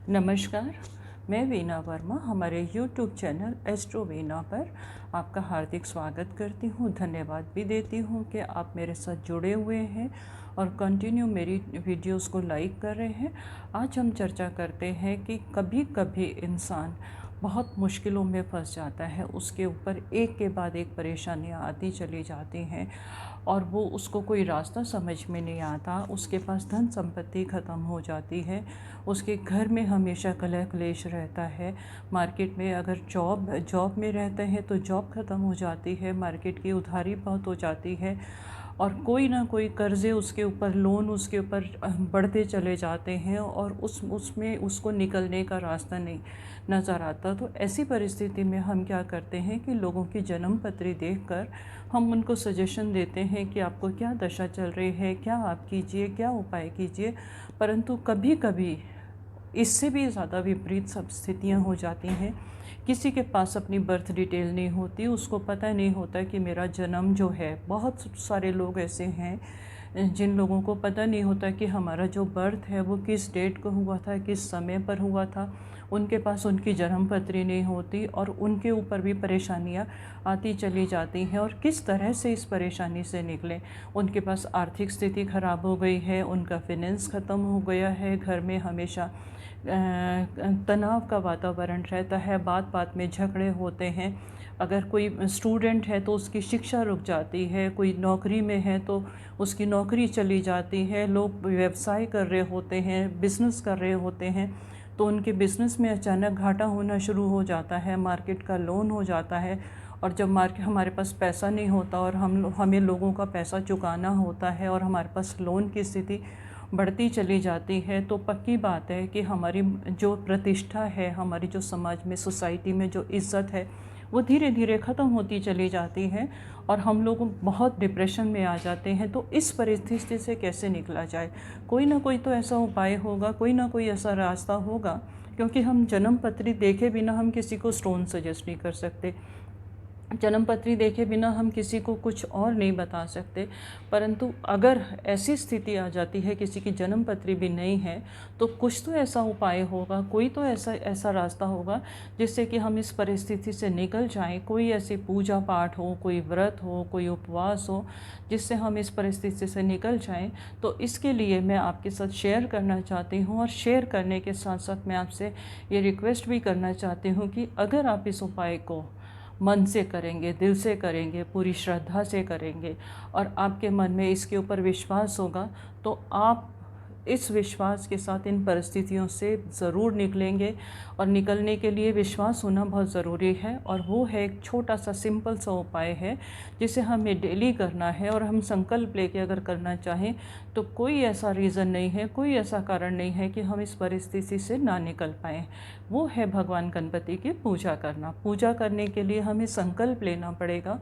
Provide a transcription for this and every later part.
नमस्कार, मैं वीना वर्मा हमारे यूट्यूब चैनल एस्ट्रो वीना पर आपका हार्दिक स्वागत करती हूँ। धन्यवाद भी देती हूँ कि आप मेरे साथ जुड़े हुए हैं और कंटिन्यू मेरी वीडियोस को लाइक कर रहे हैं। आज हम चर्चा करते हैं कि कभी कभी इंसान बहुत मुश्किलों में फंस जाता है, उसके ऊपर एक के बाद एक परेशानियाँ आती चली जाती हैं और वो उसको कोई रास्ता समझ में नहीं आता। उसके पास धन संपत्ति ख़त्म हो जाती है, उसके घर में हमेशा कलह क्लेश रहता है। मार्केट में अगर जॉब में रहते हैं तो जॉब ख़त्म हो जाती है, मार्केट की उधारी बहुत हो जाती है और कोई ना कोई कर्ज़े उसके ऊपर, लोन उसके ऊपर बढ़ते चले जाते हैं और उसमें उसको निकलने का रास्ता नहीं नज़र आता। तो ऐसी परिस्थिति में हम क्या करते हैं कि लोगों की जन्म पत्री देखकर हम उनको सजेशन देते हैं कि आपको क्या दशा चल रही है, क्या आप कीजिए, क्या उपाय कीजिए। परंतु कभी कभी इससे भी ज़्यादा विपरीत सब स्थितियाँ हो जाती हैं। किसी के पास अपनी बर्थ डिटेल नहीं होती, उसको पता नहीं होता कि मेरा जन्म जो है, बहुत सारे लोग ऐसे हैं जिन लोगों को पता नहीं होता कि हमारा जो बर्थ है वो किस डेट को हुआ था, किस समय पर हुआ था। उनके पास उनकी जन्म पत्री नहीं होती और उनके ऊपर भी परेशानियां आती चली जाती हैं और किस तरह से इस परेशानी से निकलें। उनके पास आर्थिक स्थिति ख़राब हो गई है, उनका फाइनेंस ख़त्म हो गया है, घर में हमेशा तनाव का वातावरण रहता है, बात बात में झगड़े होते हैं। अगर कोई स्टूडेंट है तो उसकी शिक्षा रुक जाती है, कोई नौकरी में है तो उसकी नौकरी चली जाती है, लोग व्यवसाय कर रहे होते हैं, बिज़नेस कर रहे होते हैं तो उनके बिज़नेस में अचानक घाटा होना शुरू हो जाता है, मार्केट का लोन हो जाता है। और जब हमारे पास पैसा नहीं होता और हमें लोगों का पैसा चुकाना होता है और हमारे पास लोन की स्थिति बढ़ती चली जाती है, तो पक्की बात है कि हमारी जो प्रतिष्ठा है, हमारी जो समाज में, सोसाइटी में जो इज़्ज़त है, वो धीरे धीरे ख़त्म होती चली जाती है और हम लोग बहुत डिप्रेशन में आ जाते हैं। तो इस परिस्थिति से कैसे निकला जाए? कोई ना कोई तो ऐसा उपाय होगा, कोई ना कोई ऐसा रास्ता होगा, क्योंकि हम जन्म पत्री देखे बिना हम किसी को स्टोन सजेस्ट नहीं कर सकते, जन्म पत्री देखे बिना हम किसी को कुछ और नहीं बता सकते। परंतु अगर ऐसी स्थिति आ जाती है किसी की जन्म पत्री भी नहीं है तो कुछ तो ऐसा उपाय होगा, कोई तो ऐसा रास्ता होगा जिससे कि हम इस परिस्थिति से निकल जाएं। कोई ऐसी पूजा पाठ हो, कोई व्रत हो, कोई उपवास हो, जिससे हम इस परिस्थिति से निकल जाएं। तो इसके लिए मैं आपके साथ शेयर करना चाहती हूँ और शेयर करने के साथ साथ मैं आपसे ये रिक्वेस्ट भी करना चाहती हूँ कि अगर आप इस उपाय को मन से करेंगे, दिल से करेंगे, पूरी श्रद्धा से करेंगे और आपके मन में इसके ऊपर विश्वास होगा, तो आप इस विश्वास के साथ इन परिस्थितियों से ज़रूर निकलेंगे। और निकलने के लिए विश्वास होना बहुत ज़रूरी है और वो है एक छोटा सा सिंपल सा उपाय है जिसे हमें डेली करना है। और हम संकल्प लेके अगर करना चाहें तो कोई ऐसा रीज़न नहीं है, कोई ऐसा कारण नहीं है कि हम इस परिस्थिति से ना निकल पाएँ। वो है भगवान गणपति की पूजा करना। पूजा करने के लिए हमें संकल्प लेना पड़ेगा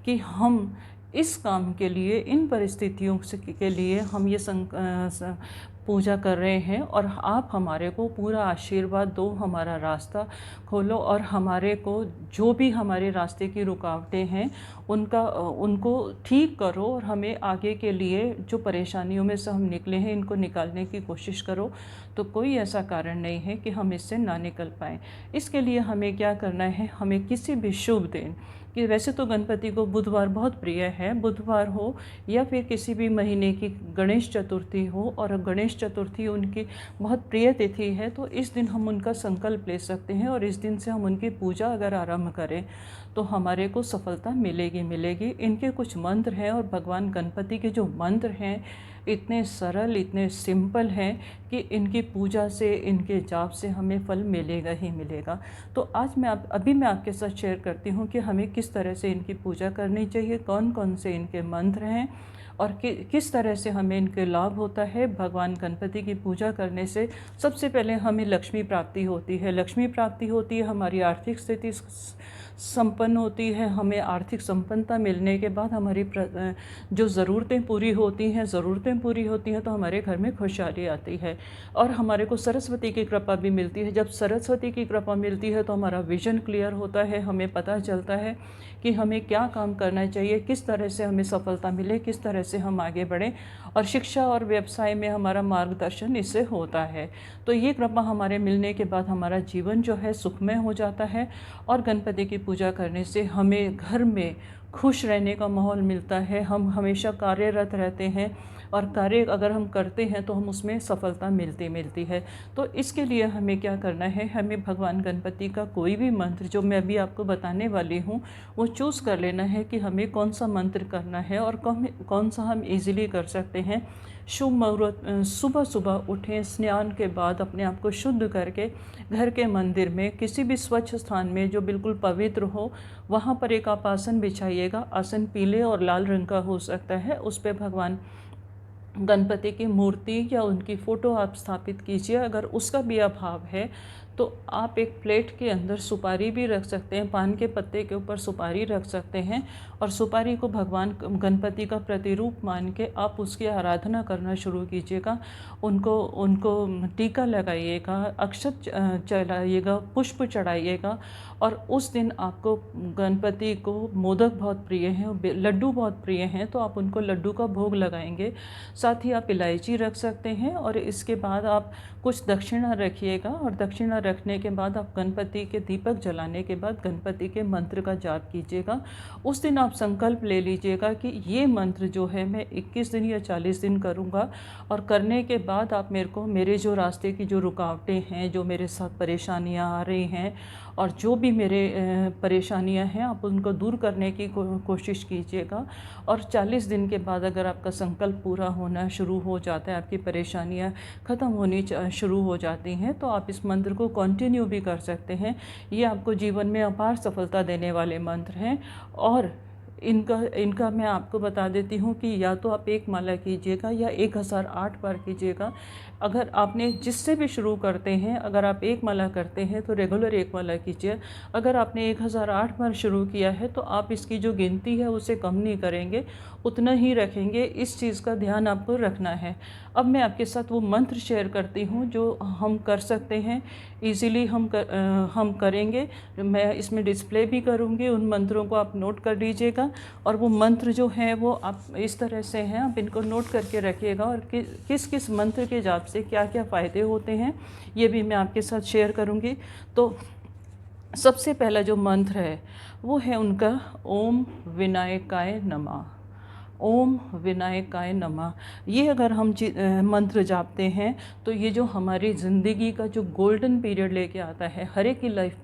कि हम इस काम के लिए, इन परिस्थितियों के लिए हम ये पूजा कर रहे हैं और आप हमारे को पूरा आशीर्वाद दो, हमारा रास्ता खोलो और हमारे को जो भी हमारे रास्ते की रुकावटें हैं उनको ठीक करो और हमें आगे के लिए जो परेशानियों में से हम निकले हैं इनको निकालने की कोशिश करो। तो कोई ऐसा कारण नहीं है कि हम इससे ना निकल पाएँ। इसके लिए हमें क्या करना है, हमें किसी भी शुभ दिन, कि वैसे तो गणपति को बुधवार बहुत प्रिय है, बुधवार हो या फिर किसी भी महीने की गणेश चतुर्थी हो, और गणेश चतुर्थी उनकी बहुत प्रिय तिथि है, तो इस दिन हम उनका संकल्प ले सकते हैं और इस दिन से हम उनकी पूजा अगर आरंभ करें तो हमारे को सफलता मिलेगी मिलेगी। इनके कुछ मंत्र हैं और भगवान गणपति के जो मंत्र हैं इतने सरल, इतने सिंपल हैं कि इनकी पूजा से, इनके जाप से हमें फल मिलेगा ही मिलेगा। तो आज अभी मैं आपके साथ शेयर करती हूँ कि हमें किस तरह से इनकी पूजा करनी चाहिए, कौन कौन से इनके मंत्र हैं और किस तरह से हमें इनके लाभ होता है। भगवान गणपति की पूजा करने से सबसे पहले हमें लक्ष्मी प्राप्ति होती है। लक्ष्मी प्राप्ति होती है, हमारी आर्थिक स्थिति संपन्न होती है, हमें आर्थिक संपन्नता मिलने के बाद हमारी जो ज़रूरतें पूरी होती हैं तो हमारे घर में खुशहाली आती है और हमारे को सरस्वती की कृपा भी मिलती है। जब सरस्वती की कृपा मिलती है तो हमारा विज़न क्लियर होता है, हमें पता चलता है कि हमें क्या काम करना चाहिए, किस तरह से हमें सफलता मिले, किस तरह से हम आगे बढ़ें, और शिक्षा और व्यवसाय में हमारा मार्गदर्शन इससे होता है। तो ये कृपा हमारे मिलने के बाद हमारा जीवन जो है सुखमय हो जाता है और गणपति की पूजा करने से हमें घर में खुश रहने का माहौल मिलता है। हम हमेशा कार्यरत रहते हैं और कार्य अगर हम करते हैं तो हम उसमें सफलता मिलती है। तो इसके लिए हमें क्या करना है, हमें भगवान गणपति का कोई भी मंत्र जो मैं अभी आपको बताने वाली हूँ वो चूज़ कर लेना है कि हमें कौन सा मंत्र करना है और कौन सा हम इजीली कर सकते हैं। शुभ मुहूर्त सुबह सुबह उठें, स्नान के बाद अपने आप को शुद्ध करके घर के मंदिर में किसी भी स्वच्छ स्थान में जो बिल्कुल पवित्र हो वहाँ पर एक आप आसन बिछाइएगा। आसन पीले और लाल रंग का हो सकता है, उस पर भगवान गणपति की मूर्ति या उनकी फ़ोटो आप स्थापित कीजिए। अगर उसका भी अभाव है तो आप एक प्लेट के अंदर सुपारी भी रख सकते हैं, पान के पत्ते के ऊपर सुपारी रख सकते हैं और सुपारी को भगवान गणपति का प्रतिरूप मान के आप उसकी आराधना करना शुरू कीजिएगा। उनको टीका लगाइएगा, अक्षत चढ़ाइएगा, पुष्प चढ़ाइएगा। और उस दिन आपको गणपति को मोदक बहुत प्रिय हैं, लड्डू बहुत प्रिय हैं, तो आप उनको लड्डू का भोग लगाएंगे। साथ ही आप इलायची रख सकते हैं और इसके बाद आप कुछ दक्षिणा रखिएगा और दक्षिणा रखने के बाद आप गणपति के दीपक जलाने के बाद गणपति के मंत्र का जाप कीजिएगा। उस दिन आप संकल्प ले लीजिएगा कि ये मंत्र जो है मैं 21 दिन या 40 दिन करूँगा और करने के बाद आप मेरे जो रास्ते की जो रुकावटें हैं, जो मेरे साथ परेशानियाँ आ रही हैं और जो भी मेरे परेशानियां हैं आप उनको दूर करने की कोशिश कीजिएगा। और 40 दिन के बाद अगर आपका संकल्प पूरा होना शुरू हो जाता है, आपकी परेशानियां ख़त्म होनी शुरू हो जाती हैं, तो आप इस मंत्र को कंटिन्यू भी कर सकते हैं। ये आपको जीवन में अपार सफलता देने वाले मंत्र हैं। और इनका मैं आपको बता देती हूँ कि या तो आप एक माला कीजिएगा या 1008 बार कीजिएगा। अगर आपने जिससे भी शुरू करते हैं, अगर आप एक माला करते हैं तो रेगुलर एक माला कीजिए। अगर आपने 1008 बार शुरू किया है तो आप इसकी जो गिनती है उसे कम नहीं करेंगे, उतना ही रखेंगे। इस चीज़ का ध्यान आपको रखना है। अब मैं आपके साथ वो मंत्र शेयर करती हूँ जो हम कर सकते हैं, इजीली हम करेंगे। मैं इसमें डिस्प्ले भी करूँगी, उन मंत्रों को आप नोट कर लीजिएगा। और वो मंत्र जो हैं वो आप इस तरह से हैं, आप इनको नोट करके रखिएगा और किस किस मंत्र के जाप से क्या क्या फ़ायदे होते हैं ये भी मैं आपके साथ शेयर करूँगी। तो सबसे पहला जो मंत्र है वो है उनका ओम विनायकाय नमः। ओम विनायकाय नमः। ये अगर हम मंत्र जापते हैं तो ये जो हमारी ज़िंदगी का जो गोल्डन पीरियड लेके आता है, हर एक की लाइफ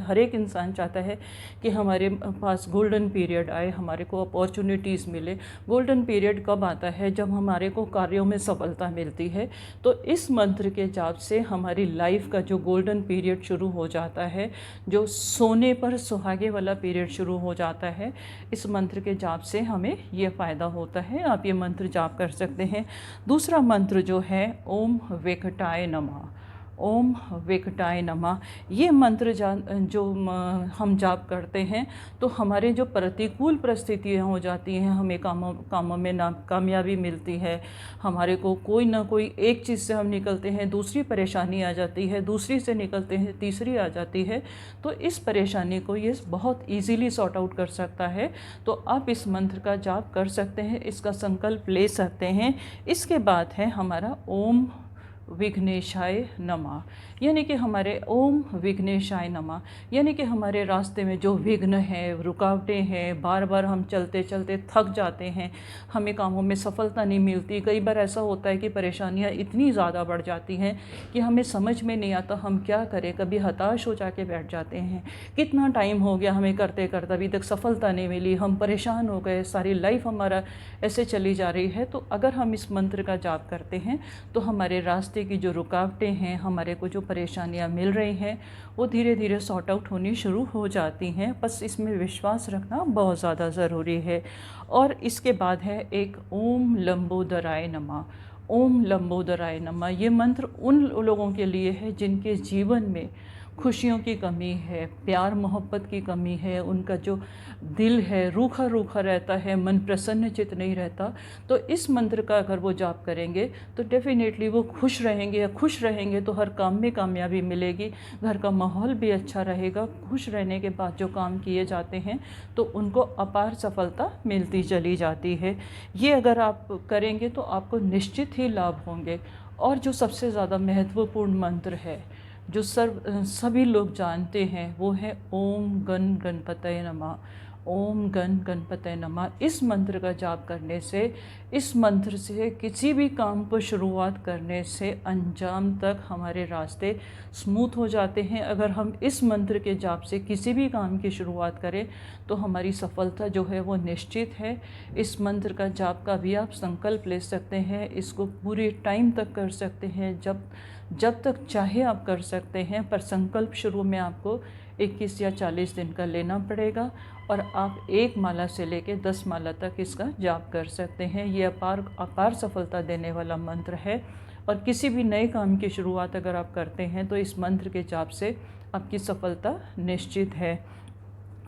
हर एक इंसान चाहता है कि हमारे पास गोल्डन पीरियड आए, हमारे को अपॉर्चुनिटीज़ मिले। गोल्डन पीरियड कब आता है? जब हमारे को कार्यों में सफलता मिलती है। तो इस मंत्र के जाप से हमारी लाइफ का जो गोल्डन पीरियड शुरू हो जाता है, जो सोने पर सुहागे वाला पीरियड शुरू हो जाता है, इस मंत्र के जाप से हमें ये फ़ायदा होता है। आप ये मंत्र जाप कर सकते हैं। दूसरा मंत्र जो है ओम वेंकटाय नमः। ओम वेंकटाय नमः। ये मंत्र जो हम जाप करते हैं तो हमारे जो प्रतिकूल परिस्थितियाँ हो जाती हैं, हमें कामों में कामयाबी मिलती है, हमारे को कोई ना कोई एक चीज़ से हम निकलते हैं, दूसरी परेशानी आ जाती है, दूसरी से निकलते हैं, तीसरी आ जाती है। तो इस परेशानी को ये बहुत ईजीली सॉर्ट आउट कर सकता है। तो आप इस मंत्र का जाप कर सकते हैं, इसका संकल्प ले सकते हैं। इसके बाद है हमारा ओम विघ्नेशाय नमः। यानी कि हमारे ओम विघ्नेशाय नमः यानी कि हमारे रास्ते में जो विघ्न है, रुकावटें हैं, बार बार हम चलते चलते थक जाते हैं, हमें कामों में सफलता नहीं मिलती। कई बार ऐसा होता है कि परेशानियां इतनी ज़्यादा बढ़ जाती हैं कि हमें समझ में नहीं आता हम क्या करें। कभी हताश हो जाके बैठ जाते हैं, कितना टाइम हो गया हमें करते करते अभी तक सफलता नहीं मिली, हम परेशान हो गए, सारी लाइफ हमारा ऐसे चली जा रही है। तो अगर हम इस मंत्र का जाप करते हैं तो हमारे रास्ते की जो रुकावटें हैं, हमारे को जो परेशानियां मिल रही हैं, वो धीरे धीरे सॉर्ट आउट होनी शुरू हो जाती हैं। बस इसमें विश्वास रखना बहुत ज़्यादा ज़रूरी है। और इसके बाद है एक ओम लंबोदराय नमः। ओम लंबोदराय नमः। ये मंत्र उन लोगों के लिए है जिनके जीवन में खुशियों की कमी है, प्यार मोहब्बत की कमी है, उनका जो दिल है रूखा रूखा रहता है, मन प्रसन्नचित नहीं रहता, तो इस मंत्र का अगर वो जाप करेंगे तो डेफिनेटली वो खुश रहेंगे। या खुश रहेंगे तो हर काम में कामयाबी मिलेगी, घर का माहौल भी अच्छा रहेगा। खुश रहने के बाद जो काम किए जाते हैं तो उनको अपार सफलता मिलती चली जाती है। ये अगर आप करेंगे तो आपको निश्चित ही लाभ होंगे। और जो सबसे ज़्यादा महत्वपूर्ण मंत्र है जो सभी लोग जानते हैं वो है ओम गण गणपतये नमः। ओम गण गणपतये नमः इस मंत्र का जाप करने से, इस मंत्र से किसी भी काम को शुरुआत करने से अंजाम तक हमारे रास्ते स्मूथ हो जाते हैं। अगर हम इस मंत्र के जाप से किसी भी काम की शुरुआत करें तो हमारी सफलता जो है वो निश्चित है। इस मंत्र का जाप का भी आप संकल्प ले सकते हैं, इसको पूरे टाइम तक कर सकते हैं, जब तक चाहे आप कर सकते हैं। पर संकल्प शुरू में आपको 21 या 40 दिन का लेना पड़ेगा और आप 1 माला से लेकर 10 माला तक इसका जाप कर सकते हैं। ये अपार सफलता देने वाला मंत्र है। और किसी भी नए काम की शुरुआत अगर आप करते हैं तो इस मंत्र के जाप से आपकी सफलता निश्चित है।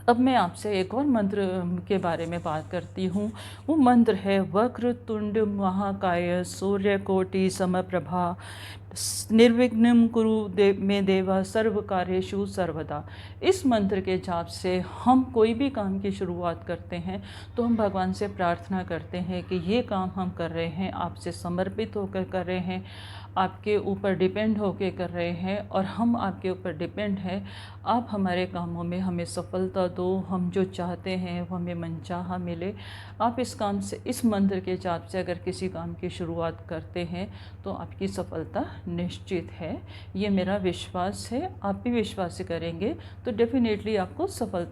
अब मैं आपसे एक और मंत्र के बारे में बात करती हूँ। वो मंत्र है वक्रतुंड महाकाय सूर्यकोटि समप्रभा निर्विघ्नं कुरु मे देवा सर्व कार्येषु सर्वदा। इस मंत्र के जाप से हम कोई भी काम की शुरुआत करते हैं तो हम भगवान से प्रार्थना करते हैं कि ये काम हम कर रहे हैं आपसे समर्पित होकर कर रहे हैं, आपके ऊपर डिपेंड होकर कर रहे हैं और हम आपके ऊपर डिपेंड हैं। आप हमारे कामों में हमें सफलता दो, हम जो चाहते हैं वो हमें मनचाहा मिले। आप इस काम से, इस मंत्र के जाप से अगर किसी काम की शुरुआत करते हैं तो आपकी सफलता निश्चित है। ये मेरा विश्वास है। आप भी विश्वास से करेंगे तो डेफिनेटली आपको सफलता